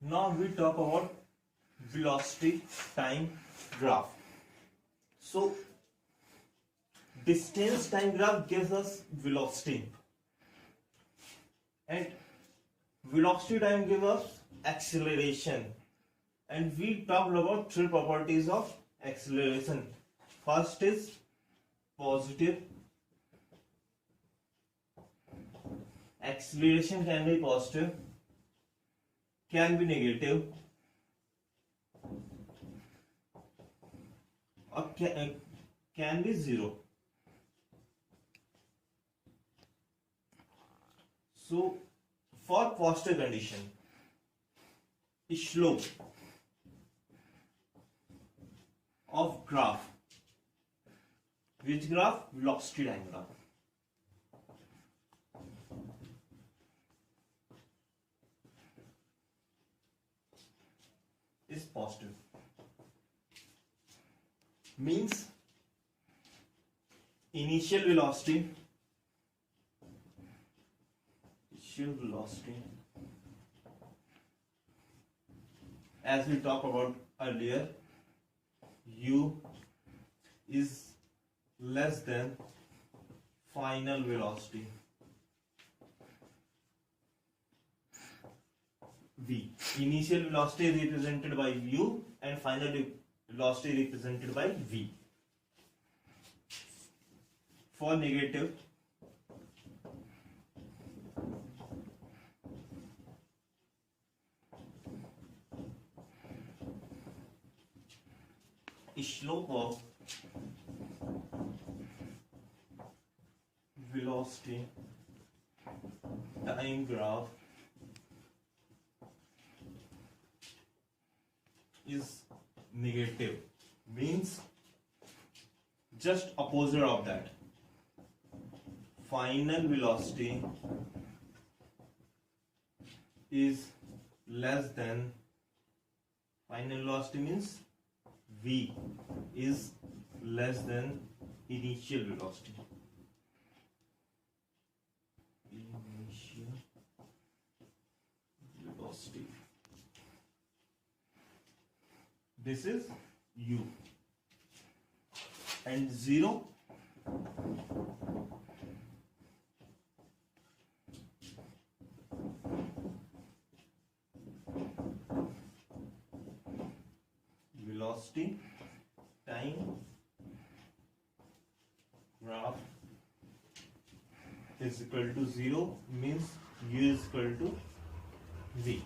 Now we talk about velocity time graph. So distance time graph gives us velocity, and velocity time gives us acceleration. And we talked about three properties of acceleration. First is positive. Acceleration can be positive, can be negative, or can be zero. So for positive condition, slope of graph, which graph? Velocity time graph. Is positive. Means initial velocity as we talked about earlier, u is less than final velocity v. Initial velocity is represented by u and final velocity represented by v. For negative, slope of velocity time graph is negative. Means just opposite of that. Final velocity is less than, final velocity means v is less than initial velocity. Initial velocity. This is u, and 0 velocity time graph is equal to 0, means u is equal to v.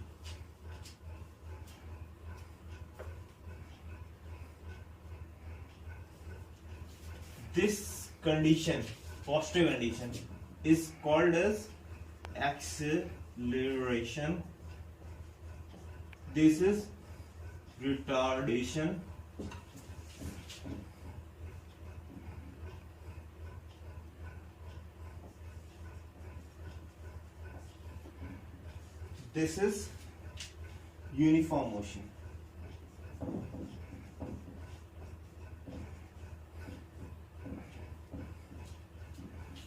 This condition, positive condition, is called as acceleration. This is retardation. This is uniform motion.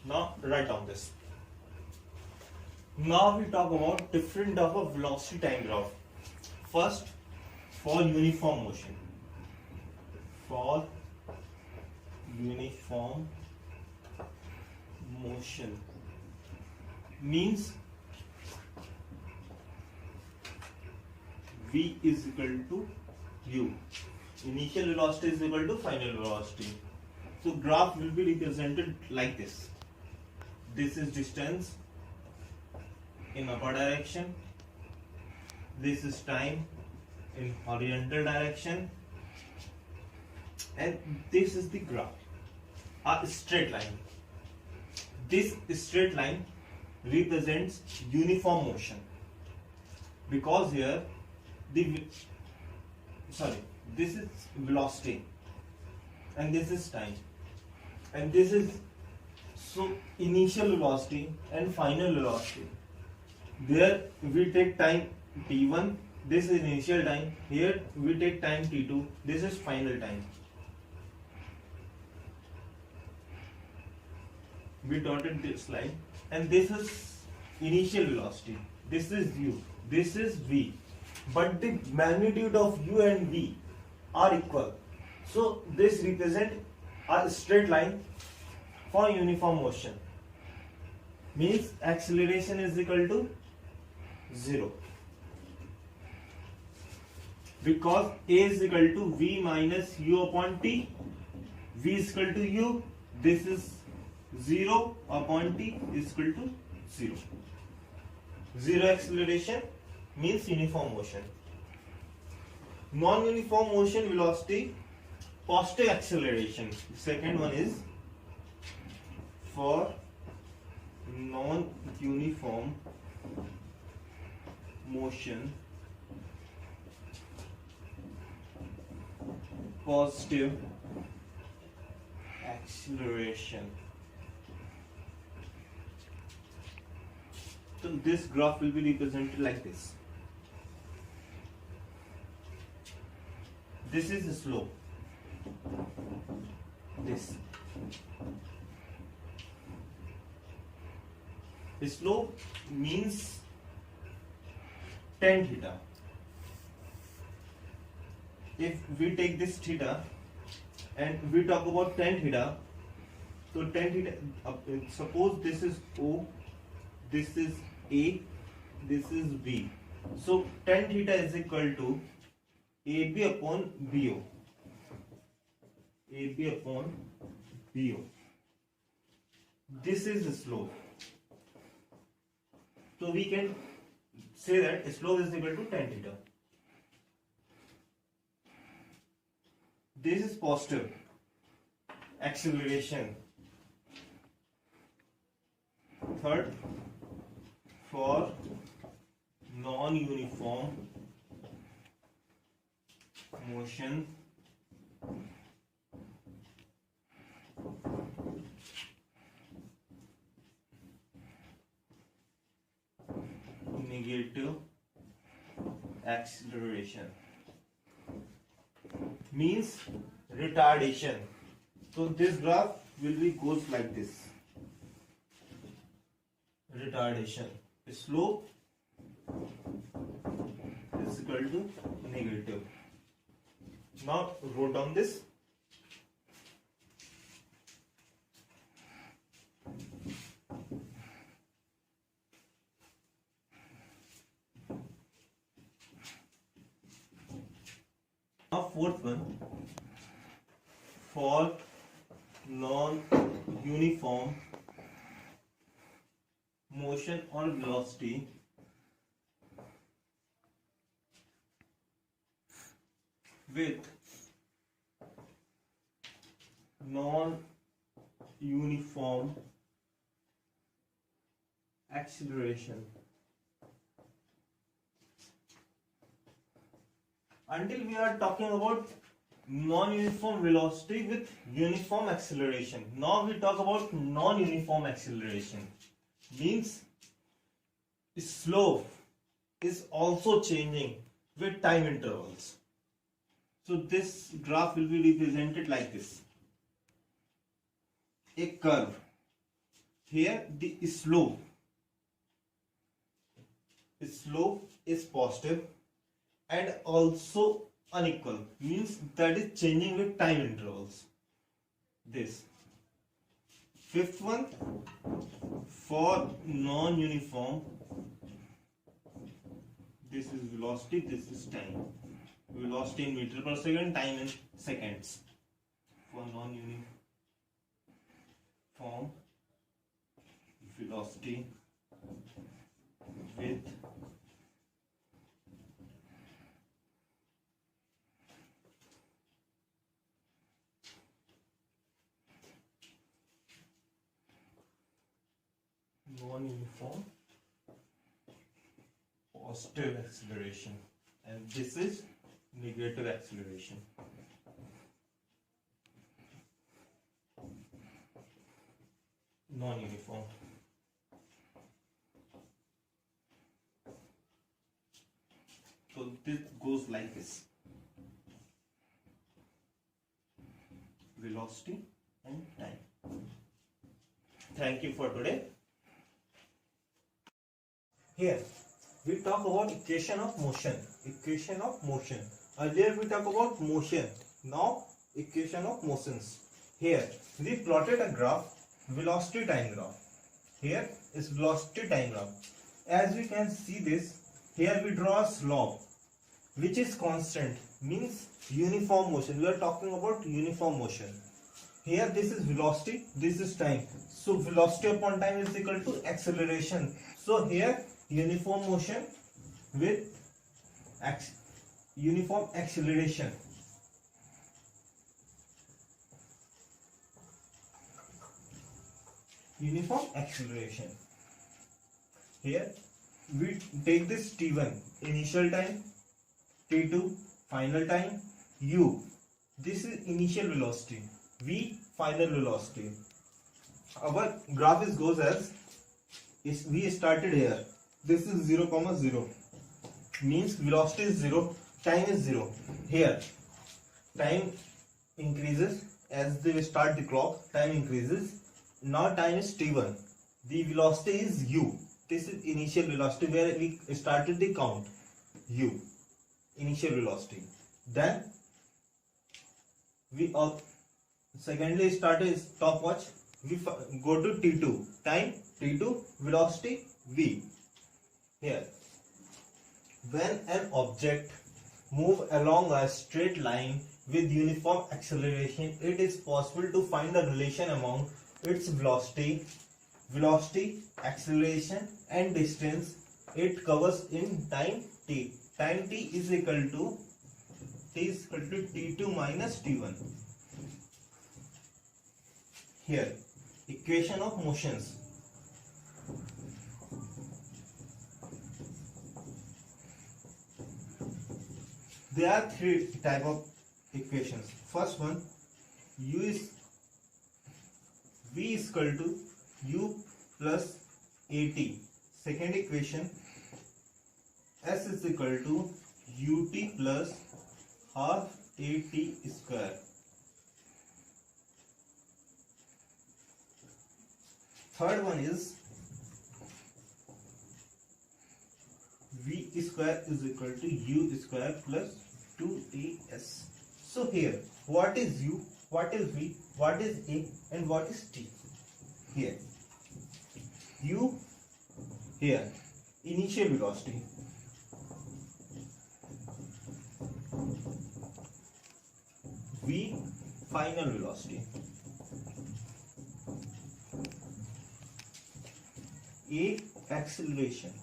Now write down this. Now we talk about different type of velocity time graph. First, for uniform motion. For uniform motion means v is equal to u. Initial velocity is equal to final velocity. So graph will be represented like this. This is distance in upper direction. This is time in horizontal direction, and this is the graph, a straight line. This straight line represents uniform motion, because here this is velocity and this is time, and this is initial velocity and final velocity. There we take time t1, this is initial time. Here we take time t2, this is final time. We dotted this line, and this is initial velocity. This is u, this is v. but the magnitude of u and v are equal. So this represent a straight line for uniform motion, means acceleration is equal to 0, because a is equal to v minus u upon t. V is equal to u, this is 0 upon t is equal to 0. Zero acceleration means uniform motion. Non-uniform motion velocity, positive acceleration. Second one is for non-uniform motion, positive acceleration. So this graph will be represented like this. This is the slope. This. The slope means tan theta. If we take this theta and we talk about tan theta, so tan theta, suppose this is O, this is A, this is B. So tan theta is equal to AB upon BO. AB upon BO. This is the slope. So we can say that slope is equal to tan theta. This is positive acceleration. Third, for non-uniform motion, negative acceleration means retardation. So this graph will be goes like this. Retardation. Slope is equal to negative. Now wrote down this. Now fourth one, for non-uniform motion or velocity with non-uniform acceleration. Until we are talking about non-uniform velocity with uniform acceleration. Now we talk about non-uniform acceleration. Means slope is also changing with time intervals. So this graph will be represented like this. A curve. Here the slope is positive and also unequal, means that is changing with time intervals. This. Fifth one, for non-uniform, this is velocity, this is time. Velocity in meter per second, time in seconds. For non-uniform velocity with non-uniform positive acceleration, and this is negative acceleration. Non-uniform. So this goes like this. Velocity and time. Thank you for today. Here we talk about equation of motion. Equation of motion. Earlier we talk about motion. Now equation of motions. Here we plotted a graph, velocity time graph. Here is velocity time graph. As we can see this, here we draw a slope which is constant, means uniform motion. We are talking about uniform motion. Here this is velocity, this is time. So velocity upon time is equal to acceleration. So here uniform motion with uniform acceleration. Uniform acceleration. Here we take this t1 initial time, t2 final time, u this is initial velocity, v final velocity. Our graph is goes as is we started here. This is 0, 0 means velocity is 0, time is 0. Here time increases as they start the clock, time increases. Now time is t1, the velocity is u. This is initial velocity where we started the count, u initial velocity. Then we secondly started stopwatch. We go to t2, time t2, velocity v. Here when an object move along a straight line with uniform acceleration, it is possible to find a relation among its velocity, acceleration and distance it covers in time t. Time t is equal to t2 minus t1. Here equation of motions. There are three type of equations. First one, v is equal to u plus at. Second equation, s is equal to ut plus half at square. Third one is v square is equal to u square plus 2as. So here what is u, what is v, what is a and what is t? Here u, here initial velocity, v final velocity, a acceleration,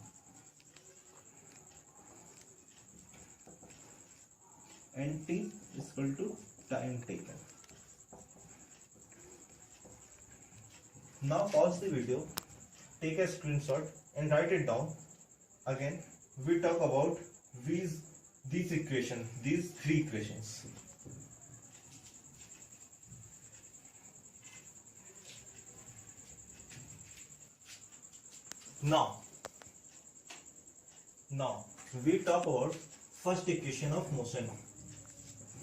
and t is equal to time taken. Now pause the video, take a screenshot and write it down. Again we talk about these equations, these three equations. Now we talk about first equation of motion.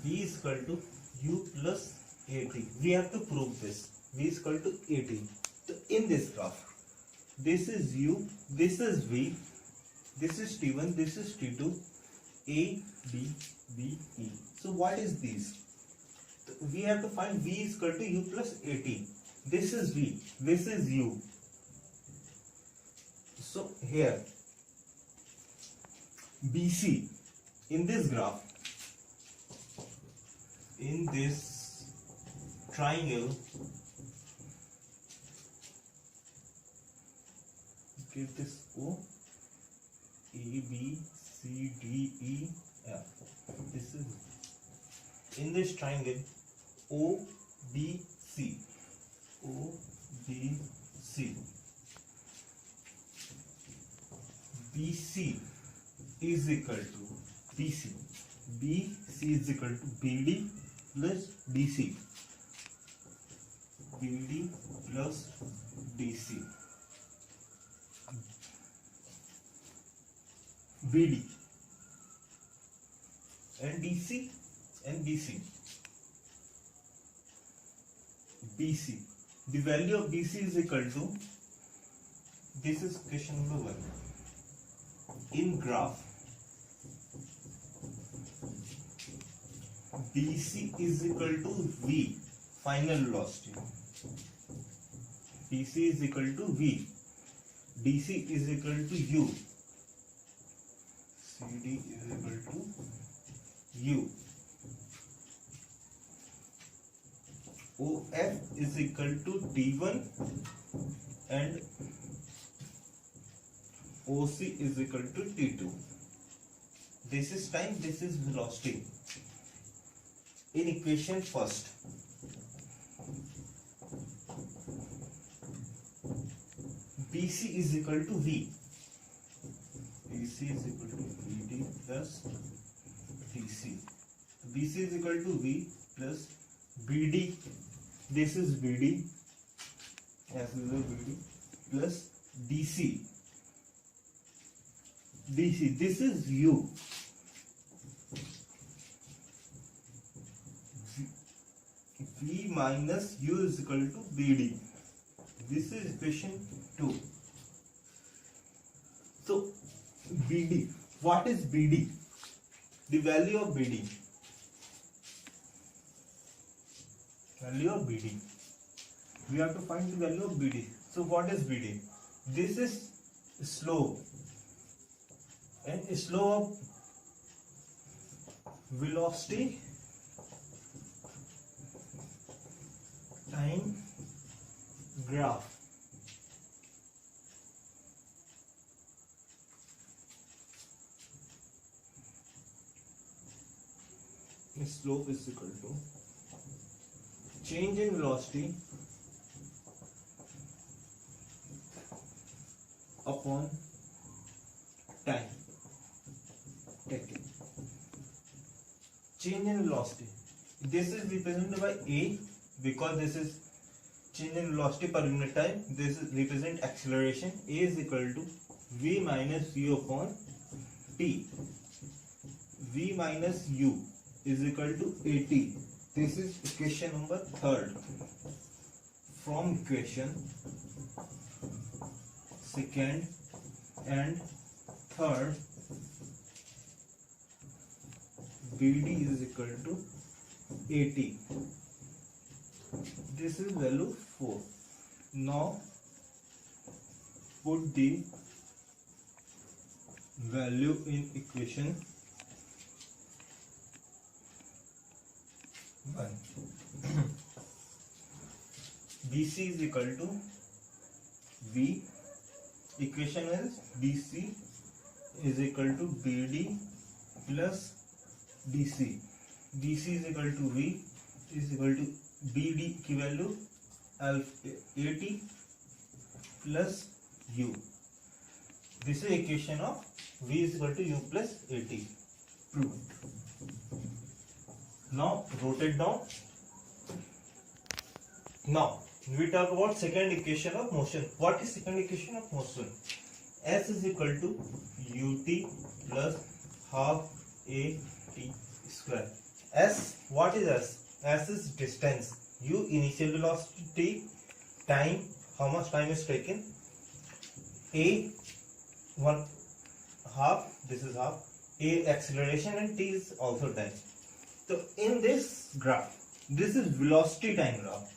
V is equal to u plus at. We have to prove this. V is equal to at. So in this graph, this is u, this is v, this is t1, this is t2, a, b, b, e. So what is these? We have to find v is equal to u plus at. This is v, this is u. So here BC in this graph, in this triangle, give this O, A, B, C, D, E, F. This is in this triangle O, B, C, O, B, C. BC is equal to BC. BC is equal to BD plus DC. BD plus DC. BD and DC and BC. BC. The value of BC is equal to, this is question number 1. in graph BC is equal to V, final velocity. BC is equal to V. DC is equal to U. CD is equal to U. OF is equal to T1 and OC is equal to T2. This is time, this is velocity. In equation first, BC is equal to V. BC is equal to VD plus DC. BC is equal to V plus BD. This is BD. As is the BD plus DC. DC. This is U. V minus U is equal to BD. This is equation 2. So BD. What is BD? The value of BD. Value of BD. We have to find the value of BD. So what is BD? This is slope. And slope of velocity time graph. Slope is equal to change in velocity upon time taken. Change in velocity. This is represented by A because this is change in velocity per unit time. This is represent acceleration. A is equal to V minus U upon T. V minus U is equal to AT. This is equation number 3rd. From equation 2nd and 3rd, BD is equal to AT. This is value 4. Now put the value in equation 1. BC is equal to V. Equation is BC is equal to BD plus DC. DC is equal to V is equal to BD की value AT plus U. This is equation of V is equal to U plus AT. Proved. Now rotate down. Now we talk about second equation of motion. What is second equation of motion? S is equal to ut plus half at square. S, what is S? S is distance. U, initial velocity, time, how much time is taken. A, 1 half, this is half. A, acceleration, and T is also time. So in this graph, this is velocity time graph.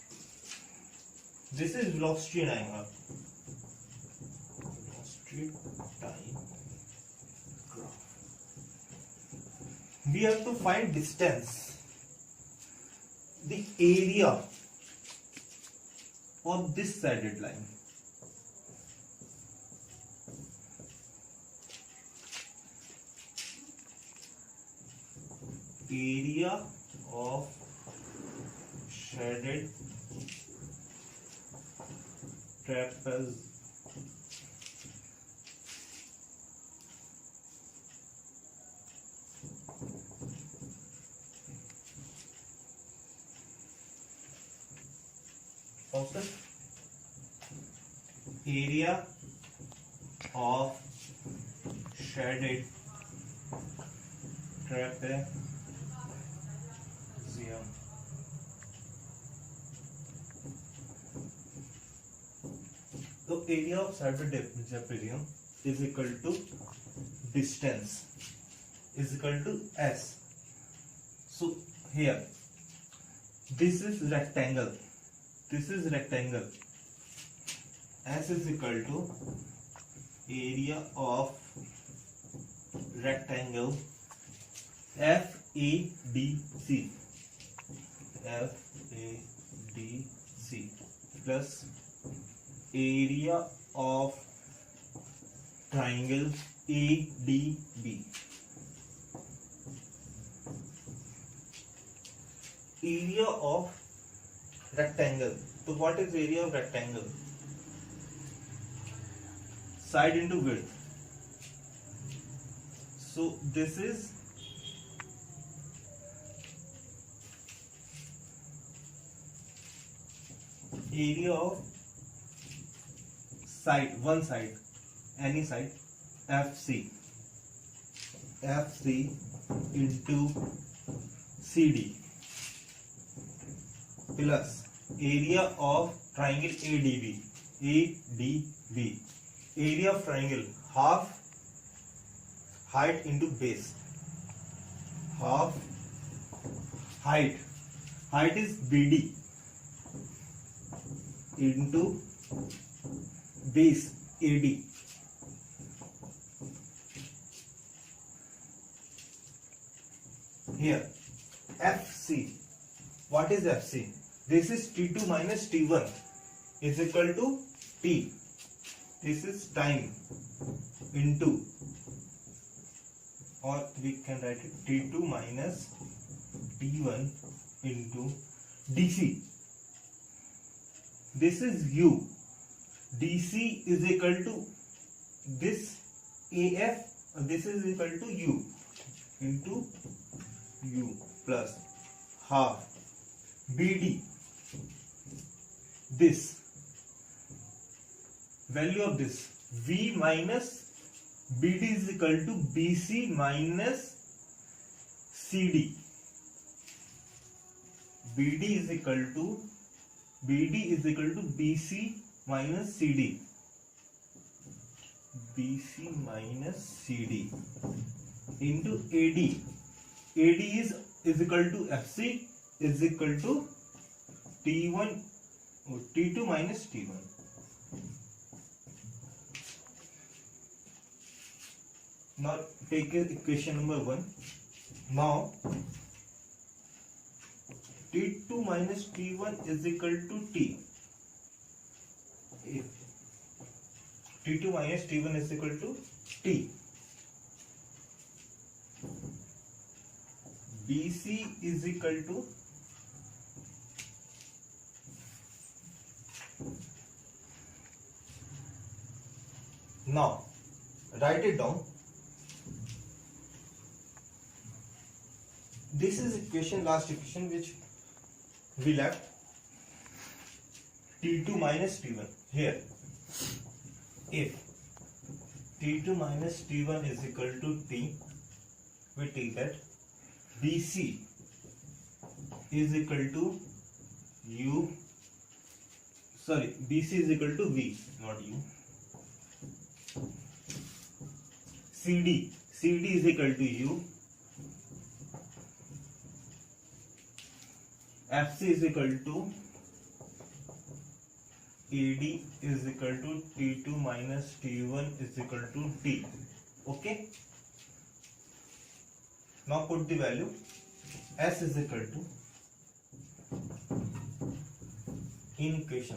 This is velocity time graph. Velocity time graph. We have to find distance, the area of this sided line. Area of shaded trapezoid. Also, area of shaded trapezoid. So area of shaded trapezoid is equal to distance is equal to S. So here this is rectangle. This is rectangle. S is equal to area of rectangle FADC. FADC plus area of triangle ADB. Area of rectangle. So what is area of rectangle? Side into width. So this is area of side, one side, any side, FC. FC into CD plus area of triangle ADB. ADB. Area of triangle, half height into base. Half height. Height is BD into base AD. Here FC. What is FC? This is T2 minus T1 is equal to T. This is time into, or we can write it T2 minus T1 into DC. This is U. DC is equal to this AF, this is equal to U into U plus half BD. This value of this V minus BD is equal to BC minus CD. BD is equal to BC minus CD. BC minus CD into AD. AD is equal to FC is equal to T1 or T2 minus T1. Now take equation number 1. Now T2 minus T1 is equal to T. If T2 minus T1 is equal to T. BC is equal to now write it down. This is equation, last equation which we left. T2 minus T1 here. If T2 minus T1 is equal to T, we take that BC is equal to U. Sorry, BC is equal to V, not U. CD is equal to U. FC is equal to AD is equal to T2 minus T1 is equal to T. Okay. Now put the value. S is equal to, in equation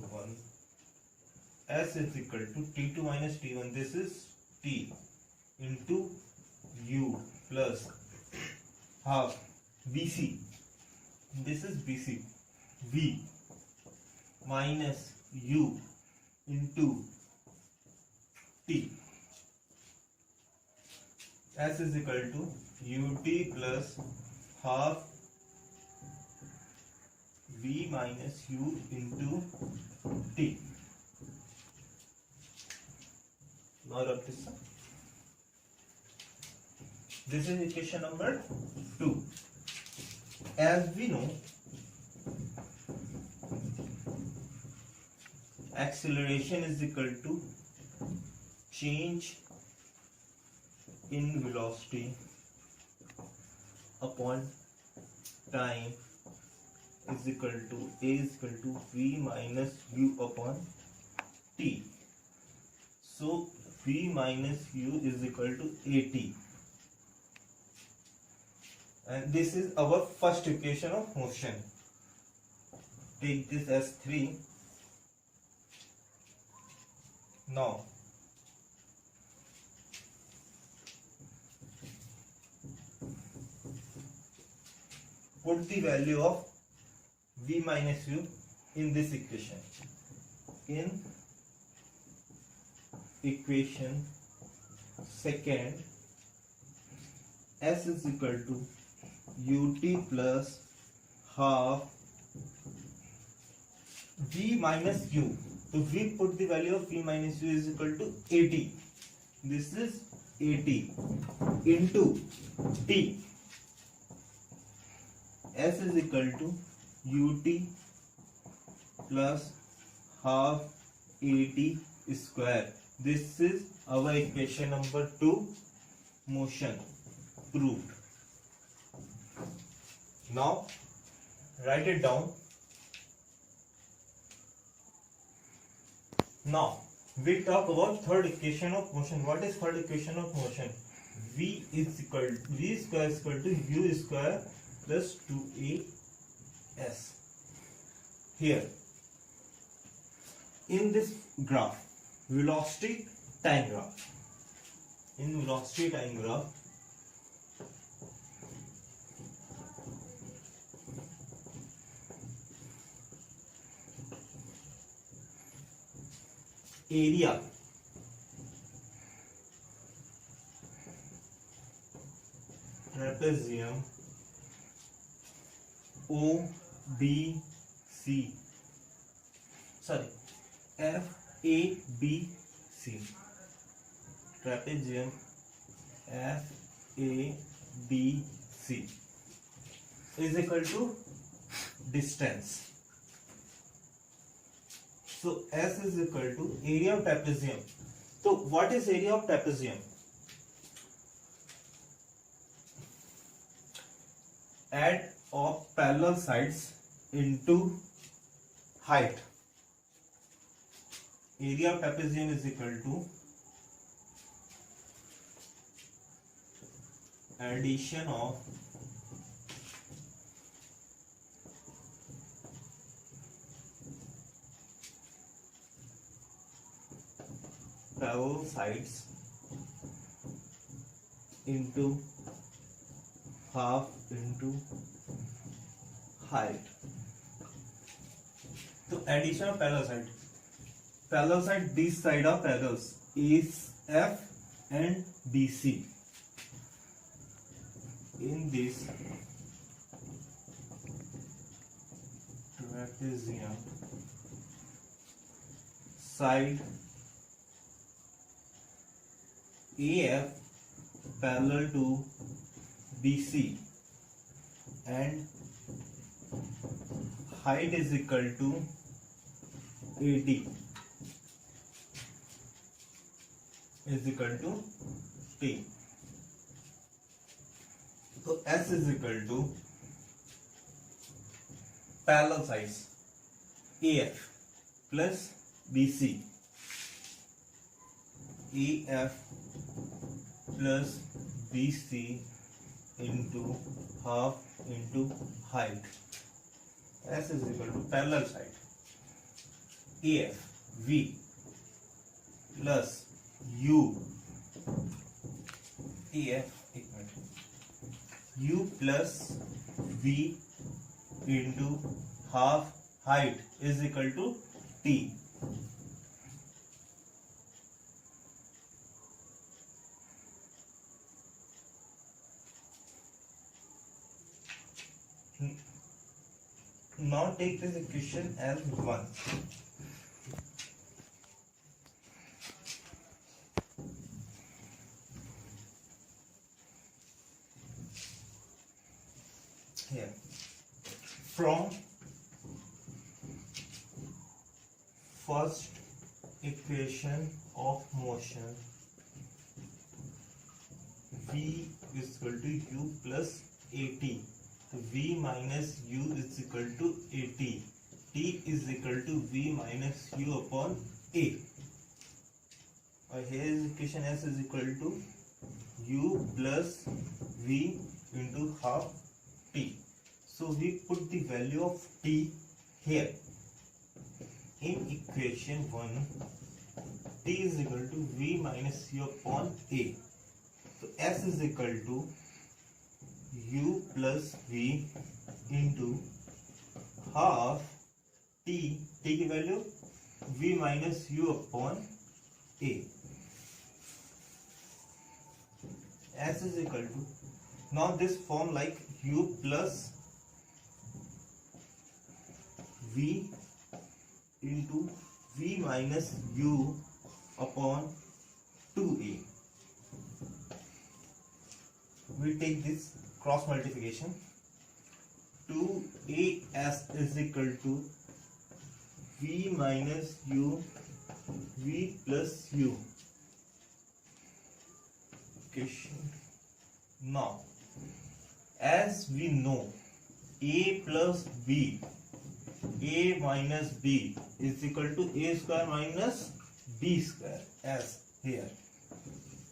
1, S is equal to T2 minus T1. This is T into U plus half BC. This is BC. V minus U into T. S is equal to UT plus half V minus U into T. Now rub this up. This is equation number 2. As we know, acceleration is equal to change in velocity upon time is equal to v minus u upon t. So v minus u is equal to at, and this is our first equation of motion. Take this as 3. Now put the value of v minus u in this equation. In equation second, s is equal to ut plus half v minus u. So we put the value of v minus u is equal to at. This is at into t. S is equal to ut plus half at square. This is our equation number 2, motion, proved. Now write it down. Now we talk about third equation of motion. What is third equation of motion? V square is equal to u square plus 2as. Here in this graph, velocity time graph, in velocity time graph, area trapezium OBC, sorry, FABC, trapezium FABC is equal to distance. So S is equal to area of trapezium. So what is area of trapezium? Add of parallel sides into height. Area of trapezium is equal to addition of parallel sides into half into height. So addition of parallel side. Parallel side, this side of parallels is F and BC. In this trapezium, side AF parallel to BC and height is equal to AD is equal to T. So S is equal to parallel sides AF plus BC, AF plus BC into half into height. S is equal to parallel side AF V plus U, AF U plus V into half height is equal to T. Now take this equation as 1. Here, from first equation of motion, V is equal to U plus AT. So V minus U is equal to AT. T is equal to V minus U upon A. Here is equation S is equal to U plus V into half T. So we put the value of T here. In equation 1, T is equal to V minus U upon A. So S is equal to U plus V into half T की value V minus U upon A. S is equal to, now this form like U plus V into V minus U upon 2A. We take this cross multiplication. 2AS is equal to V minus U, V plus U. Now, as we know, A plus B, A minus B is equal to A square minus B square, as here.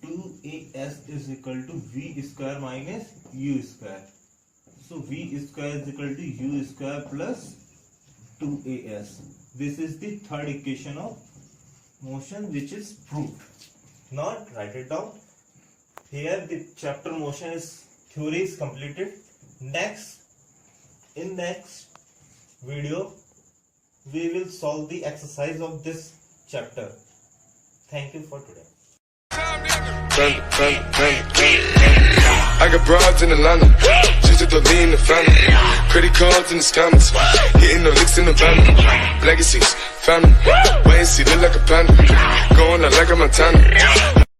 2AS is equal to V square minus U square. So V square is equal to U square plus 2AS. This is the third equation of motion which is proved. Now write it down. Here the chapter motion is theory is completed. In next video we will solve the exercise of this chapter. Thank you for today. I got broads in Atlanta, just at the lean, the family. Credit cards in the scammers, hitting the licks in the van. Legacies, family, wait and see, look like a panda. Going out like a Montana.